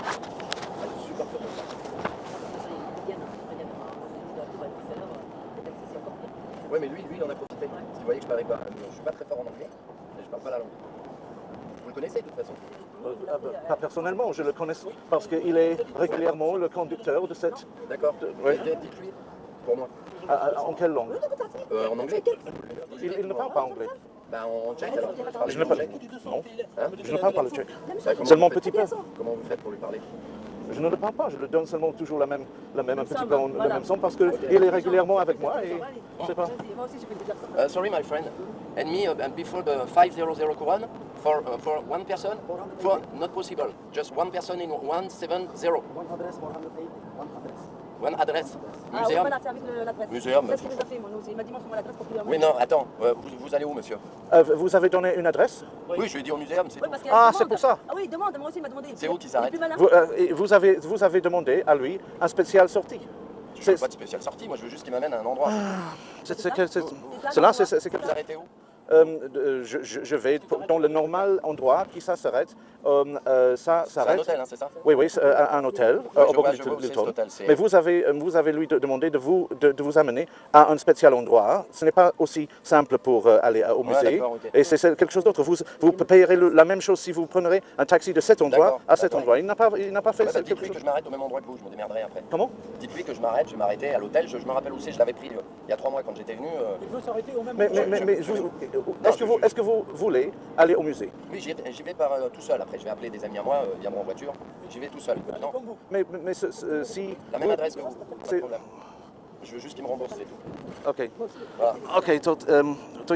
Ah, je supporte pas ça. Ouais, mais lui, il en a profité. Parce qu'il voyait que je parlais pas. Je suis pas très fort en anglais, mais je parle pas la langue. Vous le connaissez de toute façon? Pas personnellement, je le connais parce qu'il est régulièrement le conducteur de cette... D'accord. Oui. Dites-lui pour moi. En quelle langue? En anglais. Il ne parle pas anglais. Bah en tchèque alors. Je ne parle... Non, Hein? je ne parle pas le tchèque. Bah, comment Seulement vous faites? petit peu. Comment vous faites pour lui parler? Je ne le parle pas, je le donne seulement toujours un petit peu, le même son parce qu'il est régulièrement avec moi et je sais pas. Sorry my friend. And me before the 500 Quran for one person for not possible. Just one person in 170. One address. Muséum. Voilà, c'est avec l'adresse. Muséum. C'est ce qu'il nous a fait, moi, nous aussi. Il m'a dit, montre-moi l'adresse pour qu'il Oui, non, attends. Vous allez où, monsieur? Vous avez donné une adresse? Oui, je lui ai dit au muséum, c'est tout. Ah, c'est pour ça. Ah oui, il demande, moi aussi, il m'a demandé. C'est où qui s'arrête? Vous avez demandé à lui un spécial sortie. Je veux pas de spéciale sortie, moi je veux juste qu'il m'amène à un endroit. Cela, c'est que Vous arrêtez où? je vais dans le normal endroit qui ça s'arrête. Ça C'est un s'arrête. hôtel, hein, c'est ça? Oui, c'est un hôtel. je au vois Bourg où c'est, Luton. cet hôtel, c'est- Mais vous avez lui demandé de vous amener à un spécial endroit. Ce n'est pas aussi simple pour aller au musée. d'accord, ok. Et c'est quelque chose d'autre. Vous payerez la même chose si vous prendrez un taxi de cet endroit D'accord, à cet d'accord. endroit. Il n'a pas fait Ouais, bah, quelque dites-lui chose. que je m'arrête au même endroit que vous, je me démerderai après. Comment? Dites-lui que je m'arrête, je vais m'arrêter à l'hôtel, je me rappelle où c'est, je l'avais pris il y a 3 mois quand j'étais venu. Il veut s'arrêter au même Mais endroit. est-ce que vous voulez aller au musée? Oui, j'y vais tout seul, après je vais appeler des amis à moi, viendront en voiture, j'y vais tout seul. Non, Mais si... la même adresse que vous, pas c'est- de problème. Je veux juste qu'il me rembourse, c'est tout. Okej. Voilà. Okej, to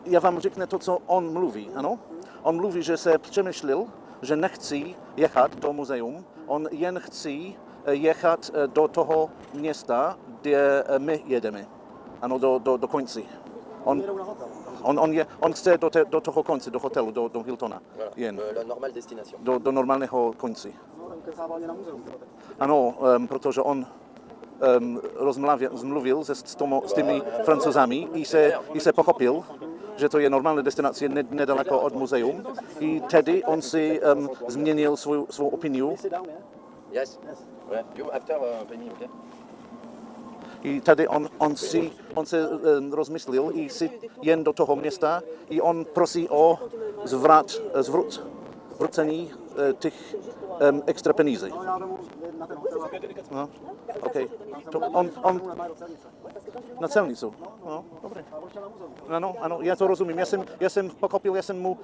ja wam rzeknę to, co on mówi, ano? On mówi, że se przemyślił, że nie chce jechać do muzeum, on jen chce jechać do toho miasta, gdzie my jedziemy, ano do końca. On chce do toho końca, do hotelu, do Hiltona, Voilà. jen, La normale destination. do normalnego końca. Ano, protože on zmluvil z tymi Francuzami i se pochopil, že to je normální destinace nedaleko od muzeum. I tedy on si změnil svou opiniu. Yes. Ouais. You after pay me, okay? I tady on se rozmyslil i si jen do toho města i on prosí o zvrácení těch extra peníze. No, okej. To on na celnicu. No, dobré. Ano, já to rozumím. Já jsem pochopil, já jsem mu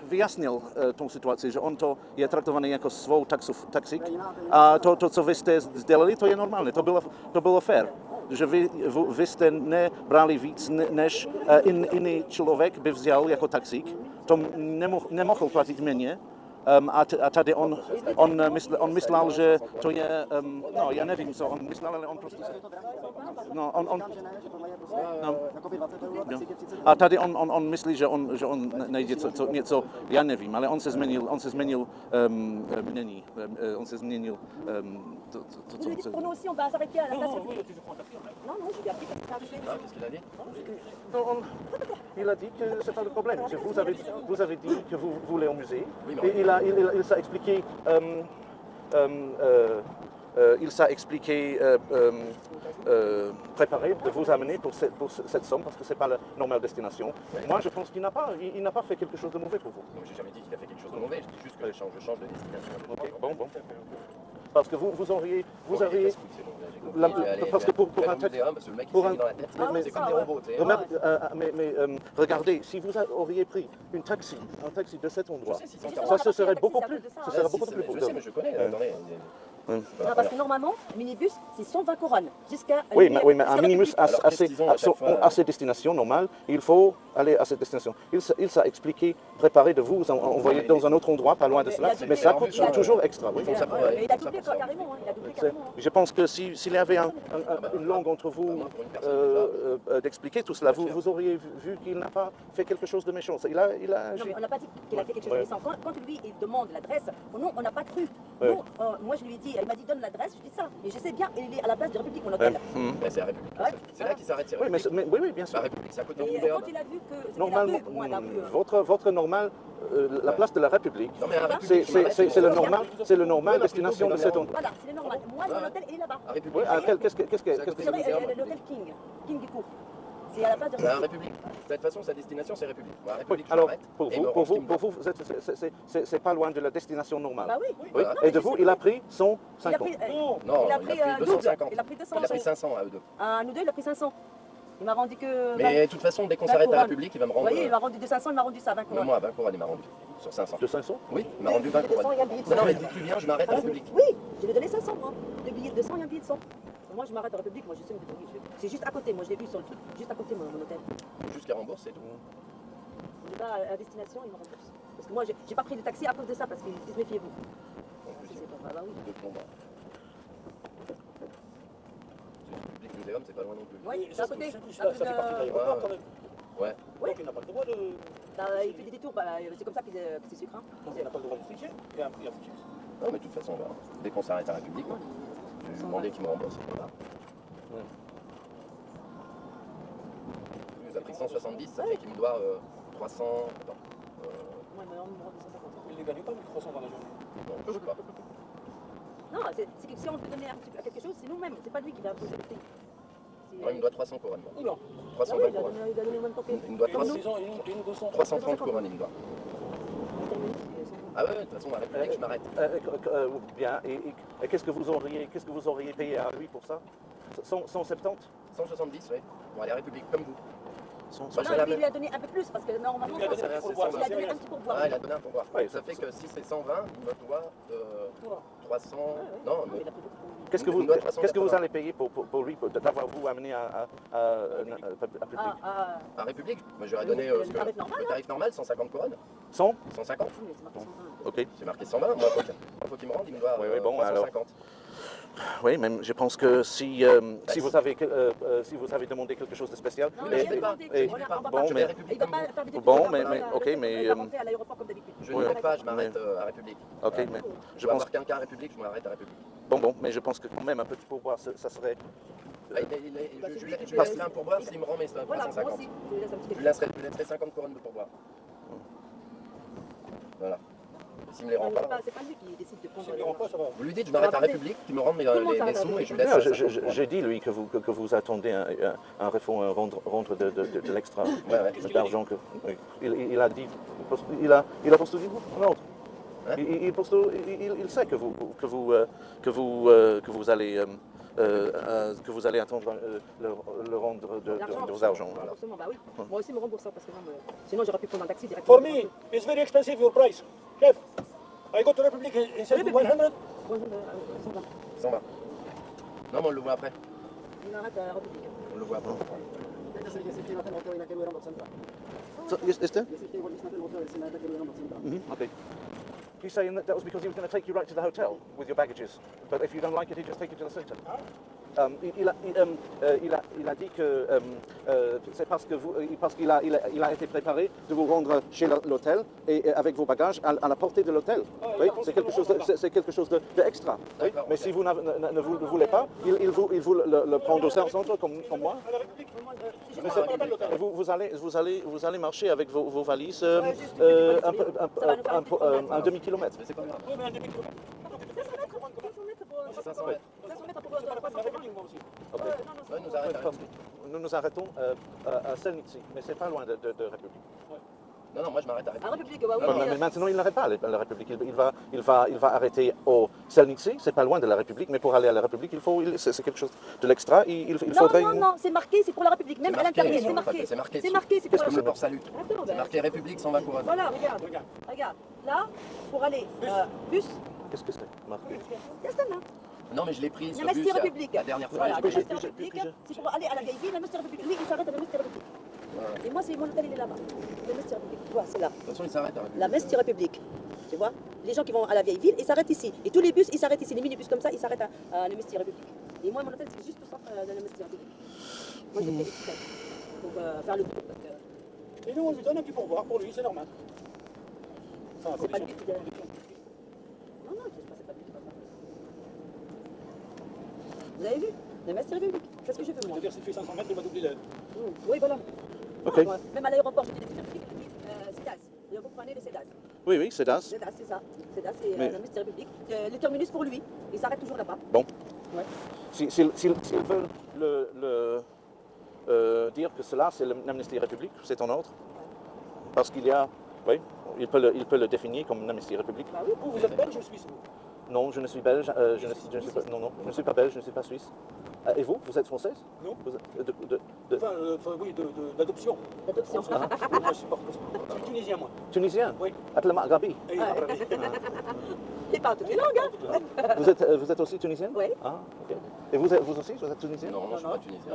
vyjasnil tu situaci, že on to je traktovaný jako svou taxík a to, co vy jste sdělili, to je normální, to bylo fair. Že vy jste nebrali víc, než jiný člověk by vzal jako taxík, to nemohl platit méně. A tady on myslel, že to je, no já nevím, co on myslel, ale on prostě se... No, no. A tady on myslí, že on najde něco, já nevím, ale on se změnil, mění, on se změnil to, Vous lui dites pour nous aussi, on va s'arrêter à la place République. Non, je lui ai appris parce que ça arrivé. Ah, qu'est-ce qu'il a dit? Il a dit que c'est pas le problème, que vous avez dit que vous voulez au musée, Oui, mais et il s'est expliqué, préparé de vous amener pour cette somme, parce que c'est pas la normale destination. Moi, je pense qu'il n'a pas fait quelque chose de mauvais pour vous. Non, j'ai jamais dit qu'il a fait quelque chose de mauvais, je dis juste que je change de destination. Ok, bon. Parce que vous auriez Allez, parce que pour un un texte, muséum, parce que le mec il pour s'est un- mis dans la tête, mais- c'est comme des robots, tu sais. Regardez, si vous auriez pris un taxi de cet endroit, Je sais, ça serait beaucoup ça plus, reste de ça, ce hein. serait beaucoup plus Je sais, pour mais je connais, attendez. Non, parce que normalement, minibus, c'est 120 couronnes. Jusqu'à. Oui, mais un minibus Alors, qu'est-ce qu'ils ont à chaque fois à ces destinations normales, il faut aller à cette destination. Il s'est expliqué, préparé de vous envoyer dans un autre endroit, pas loin de cela, mais ça coûte toujours extra. Oui. ça pour- Il a doublé carrément, hein. Il a doublé carrément. Je pense que s'il y avait une langue entre vous d'expliquer tout cela, vous auriez vu qu'il n'a pas fait quelque chose de méchant. Il a Non, mais on n'a pas dit qu'il a fait quelque chose de méchant. Quand lui il demande l'adresse, nous on n'a pas cru. Ouais. Nous, moi je lui ai dit, elle m'a dit donne l'adresse, je dis ça. Et je sais bien, il est à la place de République, mon hôtel. Bah, c'est la République. Ouais. C'est là qu'il s'arrête, c'est Oui, République. oui, bien sûr. La République, c'est à côté du Et muséum. quand il a vu que c'était la Normalement, rue, moi la rue. votre normal la place de la République, Non, mais à la République, c'est le normal destination de cet endroit. Voilà, c'est le normal. Moi, mon hôtel, il est là-bas. À République. Oui, qu'est-ce que Vous savez, l'hôtel King, King du coup. C'est à la place de C'est à République. De toute façon, sa destination, c'est République. À République, je Alors, m'arrête. pour et me rends ce qui me vous, c'est pas loin de la destination normale. Bah oui. Oui. Voilà. Et de vous, il a pris Il a 150. pris, Non, il a pris 250. Il a pris 200. Il a pris 500 à eux deux. À nous deux, il a pris 500. Il m'a rendu que. Mais de toute façon, dès qu'on 20 s'arrête à couronnes. République, il va me Vous rendre. voyez, il m'a rendu de 500, il m'a rendu ça, 20 Même couronnes. moi, 20 couronnes, il m'a rendu. Sur 500. De 500 Oui, il m'a rendu 20 J'ai 200, couronnes. il y a un billet de Non, 100. mais dès que tu viens, je m'arrête à République. Oui, je lui ai donné 500, moi. Le billet de 200, il y a un billet de 100. Moi, je m'arrête à République, moi, je sais me débrouiller. C'est juste à côté, moi, je l'ai vu sur le truc. Juste à côté, mon hôtel. Juste qu'à rembourse, c'est tout. Je vais à la destination, il me rembourse. Parce que moi, j'ai pas pris de taxi à cause de ça, parce qu'ils disent méfiez-vous. En plus, C'est pas bah oui. de plomb. Le public muséum, c'est pas loin non plus. Oui, c'est à côté. Ça fait partie de l'aéroport quand même. Ouais. Oui. Donc il n'a pas le droit de. Il fait des détours, c'est comme ça que c'est sucre. Hein. Il n'a pas le droit de tricher. Il a triché. Non, mais de toute façon, bah, dès qu'on s'arrête à République, moi, je vais lui demander qu'il me rembourse. Voilà. Il nous a pris 170, ça fait qu'il me doit 300. Attends. Moi, il m'a rendu 250. Il ne gagne pas 1300 dans la journée. Non, je sais pas. Non, c'est que si on peut donner un petit peu à quelque chose, c'est nous-mêmes. C'est pas lui qui va imposer le prix. Non, il me doit 300 couronnes. Moi. Oula. 320 il a couronnes. donné le même temps que Il me doit Comme 300 ils ont une 200. 330 couronnes, il me doit. Ah ouais, de toute façon, à République, je m'arrête. Bien. Et qu'est-ce que vous auriez payé à lui pour ça 170 170, oui. Pour aller à République comme vous. Non, Moi, j'ai la lui, il même. lui a donné un peu plus parce que normalement, Il a donné ça, un c'est pourboire, ça, il a donné un petit pourboire. Ah, il a donné un pourboire. Oui, Ça fait que si c'est 120, il me doit 300. Ouais, ouais. Non, Il mais a pris beaucoup. Qu'est-ce que vous allez payer pour lui, d'avoir vous amené à République à République, moi, j'aurais donné Le tarif normal, le tarif normal, 150 couronnes. 100 150. Oui, mais c'est marqué 120. Ok. C'est marqué 120. Moi, faut qu'il me rende, il me doit Oui, bon, 350. Oui, même je pense que si vous avez demandé quelque chose de spécial. Non, mais il je vais a pas. demandé. bon, On va mais- pas- Je vais à Il République va comme pas vous. faire des Bon, détours, mais- il va mais- pas- ok, mais, il va pas faire à l'aéroport comme d'habitude. Je n'irai pas, je m'arrête à République. Ok, mais Je je vais pense avoir qu'un cas à République, je m'arrête à République. mais je pense que quand même un petit pourboire, ça serait. Je lui laisserai un pourboire s'il me rend mes Voilà, moi 350. aussi, je lui laisse un petit Je lui quelque laisserai 50 couronnes de pourboire. Voilà. Et s'il me les rend chose. pas, C'est pas lui qui décide de prendre. Si il ne rend pas, ça va. vous lui dites je m'arrête à République, qu'il me rende mes Tout le monde les s'arrête à sous et République. je lui laisse Non, 50 couronnes. j'ai dit lui que vous attendez un rendre de l'extra Ouais. d'argent que oui. Il a dit il a postulé l'ordre. Hein? Il sait que vous allez attendre le rendre de vos argent. Voilà. Remboursement, bah oui. Moi aussi, me rembourse ça parce que sinon j'aurais pu prendre un taxi directement. For me, it's very expensive your price. Chef, I go to Republic and sell you 100. 120. Non, mais on le voit après. Il arrête à République. On le voit après. So, is there? Okay. He's saying that was because he was going to take you right to the hotel with your baggages. But if you don't like it, he'd just take you to the center. Il a dit que c'est parce qu'il a été préparé de vous rendre chez l'hôtel et avec vos bagages à la portée de l'hôtel. Oui, c'est quelque chose d'extra. Oui. Mais si vous ne voulez pas, il vous le prend au centre comme moi. À la République. Mais vous allez marcher avec vos valises un demi-kilomètre. Mais c'est pas grave. Oui, mais un demi-kilomètre. 500 mètres. 500 mètres pour Moi aussi. Ouais, nous arrête à République. Nous nous arrêtons à Selnici, mais c'est pas loin de République. Non, moi je m'arrête à À République. République, bah oui. Mais maintenant, il n'arrête pas à la République. Il va arrêter au Selnici, c'est pas loin de la République, mais pour aller à la République, c'est quelque chose de l'extra. Il faudrait. Non, c'est marqué, c'est pour la République, même à l'intérieur, c'est marqué. C'est marqué. C'est marqué, c'est pour la C'est pour salut. Attends, C'est marqué République 120 couronnes. Voilà, regarde. Là, pour aller bus, Qu'est-ce que c'est marqué? il y a ça là. Non, mais je l'ai pris sur Namesti bus République. la dernière fois. Voilà, je l'ai Namesti pris. République, c'est pour aller à la vieille ville, Namesti République. Lui, il s'arrête à Namesti République. Et moi, c'est mon hôtel, il est là-bas. Namesti République, tu vois, c'est là. De toute façon, il s'arrête à République. La Mesti République. Tu vois, les gens qui vont à la vieille ville, ils s'arrêtent ici. Et tous les bus, ils s'arrêtent ici. Les minibus comme ça, ils s'arrêtent à la Mesti République. Et moi, mon hôtel, c'est juste au centre de la Mesti République. Moi, j'ai fait exprès pour faire le tour. Parce que Et nous, on lui donne un petit pourboire pour lui, c'est normal. Enfin, c'est pas lui condition. qui Non, je sais pas, c'est pas lui qui va faire. Vous avez vu la Mesti République. C'est ce que je fais, moi. C'est-à-dire, s'il fait 500 mètres, il va doubler l'heure. Oui, voilà. Ok. Ouais. Même à l'aéroport, je dis des trucs. C'est casse. Il y a beaucoup prenez le CEDAS. Oui, oui, c'est DAS. CEDAS, c'est ça. CEDAS, c'est Mais- la Ministère public. Le terminus pour lui, il s'arrête toujours là-bas. Bon. Ouais. S'ils veulent dire que cela, c'est l'Amnistie République, c'est en ordre. Parce qu'il y a... Oui, il peut le définir comme une Amnistie République. Bah oui. Vous êtes belge ou suisse, vous? Non, je ne suis belge, je ne suis pas, non, je ne suis pas belge, je ne suis pas suisse. Et vous êtes française? Non. Vous êtes Enfin, oui, d'adoption. L'adoption. Moi, je suis pas je suis tunisien, moi. tunisien? Oui. Atlama Arabi. Et Il parle toutes les langues, hein. Vous êtes aussi tunisienne? Oui. Ah, ok. Et vous aussi, vous êtes tunisienne? Non, moi je suis pas tunisien.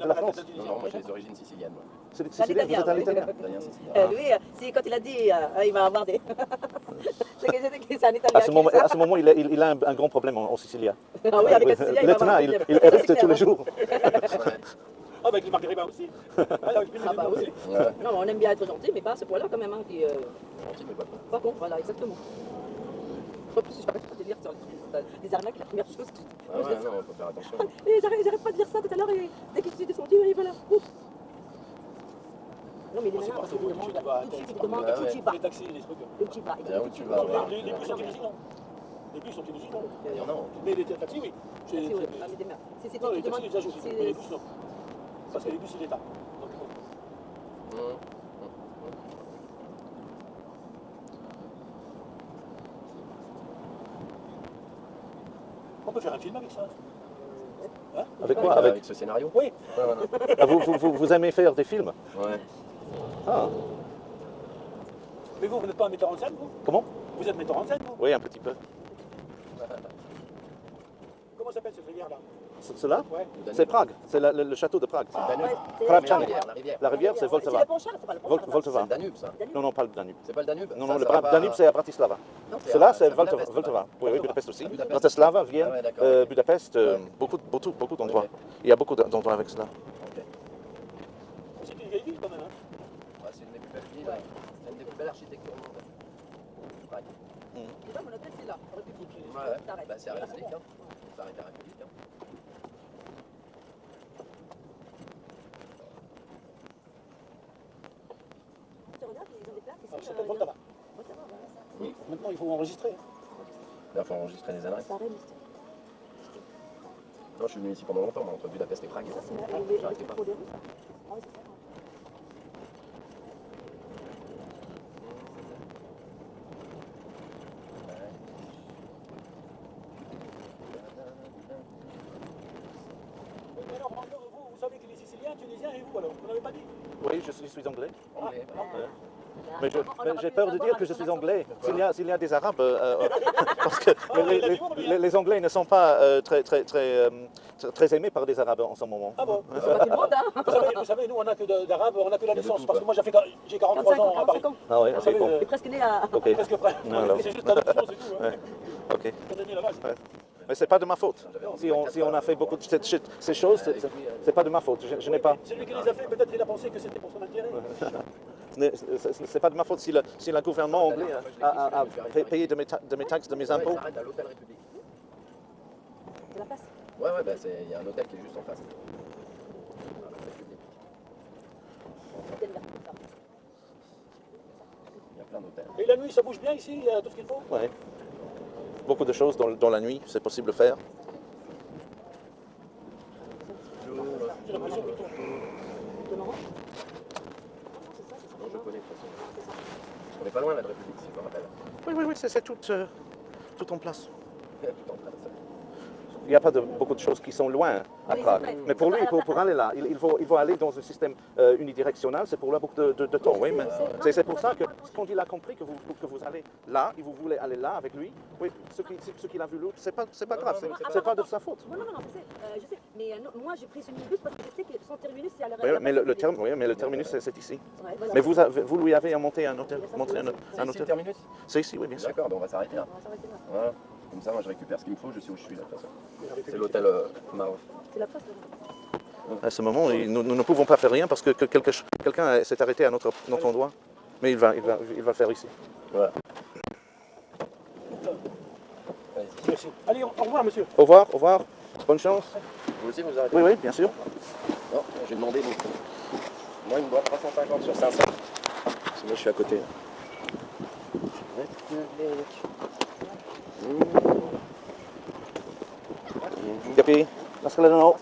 De la France? Non, non, moi j'ai des origines siciliennes. Moi. C'est sicilien, vous êtes à l'italien? Italien, sicilien. Lui, si quand il a dit, il m'a emmerdé. C'est que c'est un Italien. À ce moment, il a un grand problème en Sicile. Ah oui, avec la Sicile, il va avoir Lieutenant, un il problème. hérite Ça, c'est tous les clair, jours. Ah, avec les Marguerita aussi. Avec les Ah bah oui. aussi. Ouais. Non, on aime bien être gentil, mais pas à ce point-là quand même. Hein, qui, Gentil, mais pas con. pas con, voilà, exactement. En plus, j'arrête pas de dire sur les arnaques, la première chose. Ah ouais, non, faut faire attention. Et j'arrête pas de dire ça tout à l'heure, et dès qu'il s'est descendu, et voilà. Ouf. Non, mais il est malin parce qu'il demande tout de suite, il demande où tu vas. Les taxis, les trucs. Où tu vas. Il Et là où demande tu où vas, ouais. Les bus sont tunisiens, non? Les bus sont tunisiens, non? Il y en a. Mais les taxis, oui. Ah, c'est vrai. Ah, mais des merdes. C'est Non, tu les taxis, demandes. les agents aussi. Mais les bus, non. Parce que les bus, c'est l'État. Donc, on peut faire un film avec ça. Hein? Avec quoi? Avec ce scénario? Oui. Ouais, ouais, ouais. Ah, vous aimez faire des films? Ouais. Ah, Mais vous n'êtes pas un metteur en scène, vous? comment? Vous êtes metteur en scène, vous? Oui, un petit peu. Comment s'appelle cette rivière-là? Cela? Ouais. C'est Prague, c'est le château de Prague. Danube. Ouais, c'est- Prague, c'est- Channel. La rivière. La rivière, c'est C'est Voltava. le Ponchar, c'est pas le Ponchar. C'est Voltava. le Danube, ça. Non, non, pas le Danube. C'est pas le Danube? Non, Ça, non, le ça va pas- Danube, c'est à Bratislava. Non, Cela, à- c'est à Budapest, Voltava. là-bas. Oui, oui, Budapest aussi. À Budapest. Bratislava, Vienne, Ah ouais, d'accord. Budapest, beaucoup d'endroits. Ok. Il y a beaucoup d'endroits avec cela. Ok. C'est une vieille ville, quand même, hein? Ouais, c'est une des plus belles villes. C'est une des plus belles architectures au monde. Prague. Et là, mon hôtel, c'est là, République. Ouais, T'arrêtes. bah, c'est à la République. Hein. Ça arrête à la République. Hein. Tu regardes, ils ont des plaques ici. Alors, c'est Voltava. Voltava, voilà, ça. Oui. Maintenant, il faut enregistrer. Là, il faut enregistrer les adresses. Ça résiste. Non, je suis venu ici pendant longtemps, moi, entre Budapest et Prague. Ça, c'est Ah, j'arrêtais pas. trop de ça. Ah oui, c'est ça. Mais alors, vous savez qu'il est sicilien, tunisien et vous, alors? Vous n'avez pas dit? Oui, je suis anglais. Anglais, ouais. Mais j'ai peur de dire que je suis anglais. S'il y a des Arabes, parce que les Anglais ne sont pas très aimés par des Arabes en ce moment. Ah bon? C'est pas tout le monde, hein. Vous savez, nous, on n'a que d'arabes, on n'a que la de licence. tout, Parce que quoi. moi, j'ai 43 ans à Paris. 45 ans. Ah oui, Vous ok, savez, bon. Il est presque né à. Ok, presque près. Non, alors. C'est juste l'adoption, c'est tout. Hein. Ouais. ok. On est né là-bas, c'est- Ouais. Mais c'est pas de ma faute. Si on a fait beaucoup de ces choses, c'est pas de ma faute. Je n'ai pas. Celui qui les a fait, peut-être il a pensé que c'était pour son intérêt. C'est pas de ma faute si le gouvernement anglais a payé de mes taxes, de mes Ouais, impôts. il s'arrête à l'hôtel République. C'est la place. Ouais, ouais, bah, il y a un hôtel qui est juste en face. Voilà, République. Hôtel vert, comme ça. Il y a plein d'hôtels. Et la nuit, ça bouge bien ici, il y a tout ce qu'il faut? Ouais. Beaucoup de choses dans la nuit, c'est possible de faire. J'ai l'impression que tout. De Laurent. Non, je connais de toute façon. On n'est pas loin là, de République, si je me rappelle. Oui, c'est tout en place. Tout en place. Il n'y a pas beaucoup de choses qui sont loin à Oui, Prague. c'est vrai. Mais pour lui, pour aller là, il faut aller dans un système unidirectionnel, c'est pour là beaucoup de temps. Oui, mais c'est pour ça que quand il a compris que vous allez là, et vous voulez aller là avec lui, oui, ce qu'il a vu l'autre, c'est pas grave, c'est pas de sa faute. Non, je sais. Mais moi, j'ai pris ce minibus parce que je sais que son terminus, c'est à la Oui, la mais place le terminus, c'est ici. Ouais, voilà. Mais vous lui avez monté un hôtel, montré un C'est ici le hôtel. terminus? C'est ici, oui, bien sûr. D'accord, donc on va s'arrêter là. On va s'arrêter là. Voilà. Comme ça, moi je récupère ce qu'il me faut, je sais où je suis là, de toute façon. C'est l'hôtel Maroc. C'est la place. Là. À ce moment, nous ne pouvons pas faire rien parce que quelqu'un s'est arrêté à notre endroit. Mais il va le faire ici. Voilà. Merci. Allez, au revoir, monsieur. Au revoir, bonne chance. Vous aussi, vous arrêtez? Oui, bien sûr. Non, j'ai demandé donc. Moi, il me doit 350 sur 500. Parce que moi, je suis à côté. Gabi, nashledanou.